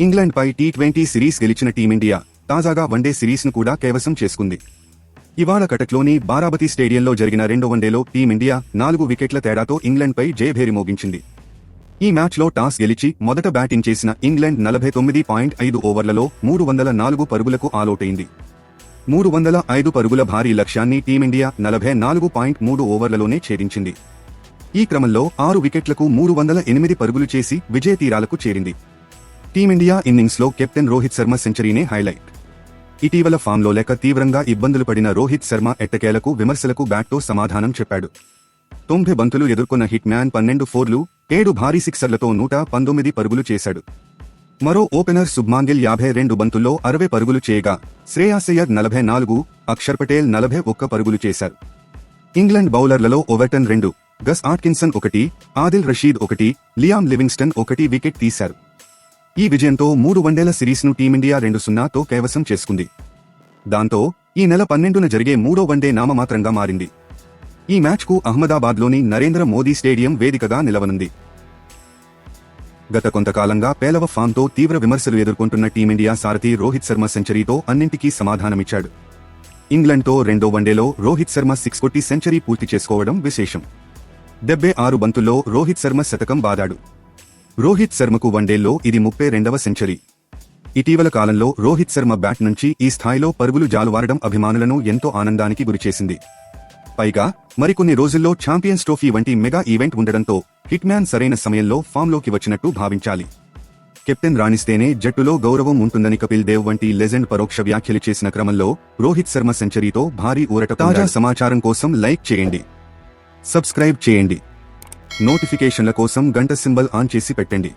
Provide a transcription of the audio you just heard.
ఇంగ్లాండ్పై T20 series గెలిచిన team India తాజాగా one day సిరీస్ను కూడా కైవసం చేసుకుంది. ఇవాళ కటక్లోని బారాబతి స్టేడియంలో జరిగిన రెండో వన్డేలో టీమిండియా 4 వికెట్ల తేడాతో ఇంగ్లాండ్పై జయభేరి మోగించింది. ఈ మ్యాచ్లో టాస్ గెలిచి మొదట బ్యాటింగ్ చేసిన ఇంగ్లాండ్ 49.5 ఓవర్లలో 304 పరుగులకు ఆలౌటైంది. 305 పరుగుల భారీ లక్ష్యాన్ని టీమిండియా 44.3 ఓవర్లలోనే ఛేదించింది. ఈ క్రమంలో 6 వికెట్లకు 308 పరుగులు చేసి విజయ తీరాలకు చేరింది. టీమిండియా ఇన్నింగ్స్లో కెప్టెన్ రోహిత్ శర్మ సెంచరీనే హైలైట్. ఇటీవల ఫామ్లో లేక తీవ్రంగా ఇబ్బందులు పడిన రోహిత్ శర్మ ఎట్టకేలకు విమర్శలకు బ్యాట్తో సమాధానం చెప్పాడు. 90 బంతులు ఎదుర్కొన్న హిట్ మ్యాన్ 12 ఫోర్లు, 7 భారీ సిక్సర్లతో 119 పరుగులు చేశాడు. మరో ఓపెనర్ శుభ్మాన్ గిల్ 52 బంతుల్లో 60 పరుగులు చేయగా శ్రేయాస్ అయ్యర్ 44, అక్షర్ పటేల్ 41 పరుగులు చేశారు. ఇంగ్లాండ్ బౌలర్లలో Overton 2, Gus Atkinson 1, Adil Rashid 1, Liam Livingstone 1 wicket తీశారు. ఈ విజయంతో 3 వన్డేల సిరీస్ను టీమిండియా 2-0తో కైవసం చేసుకుంది. దాంతో ఈ నెల 12న జరిగే 3వ వన్డే నామమాత్రంగా మారింది. ఈ మ్యాచ్కు అహ్మదాబాద్లోని నరేంద్ర మోదీ స్టేడియం వేదికగా నిలవనుంది. గత కొంతకాలంగా పేలవ ఫామ్తో తీవ్ర విమర్శలు ఎదుర్కొంటున్న టీమిండియా సారథి రోహిత్ శర్మ సెంచరీతో అన్నింటికీ సమాధానమిచ్చాడు. ఇంగ్లాండ్తో రెండో వన్డేలో రోహిత్ శర్మ 6 కొట్టి సెంచరీ పూర్తి చేసుకోవడం విశేషం. 76 బంతుల్లో రోహిత్ శర్మ శతకం బాదాడు. రోహిత్ శర్మకు వన్డేల్లో ఇది 32వ సెంచరీ. ఇటీవల కాలంలో రోహిత్ శర్మ బ్యాట్ నుంచి ఈ స్థాయిలో పరుగులు జాలువారడం అభిమానులను ఎంతో ఆనందానికి గురిచేసింది. పైగా మరికొన్ని రోజుల్లో ఛాంపియన్స్ ట్రోఫీ వంటి మెగా ఈవెంట్ ఉండడంతో హిట్ మ్యాన్ సరైన సమయంలో ఫామ్లోకి వచ్చినట్టు భావించాలి. కెప్టెన్ రాణిస్తేనే జట్టులో గౌరవం ఉంటుందని కపిల్ దేవ్ వంటి లెజెండ్ పరోక్ష వ్యాఖ్యలు చేసిన క్రమంలో రోహిత్ శర్మ సెంచరీతో భారీ ఊరట. తాజా సమాచారం కోసం లైక్ చేయండి, సబ్స్క్రైబ్ చేయండి, నోటిఫికేషన్ల కోసం గంట సింబల్ ఆన్ చేసి పెట్టండి.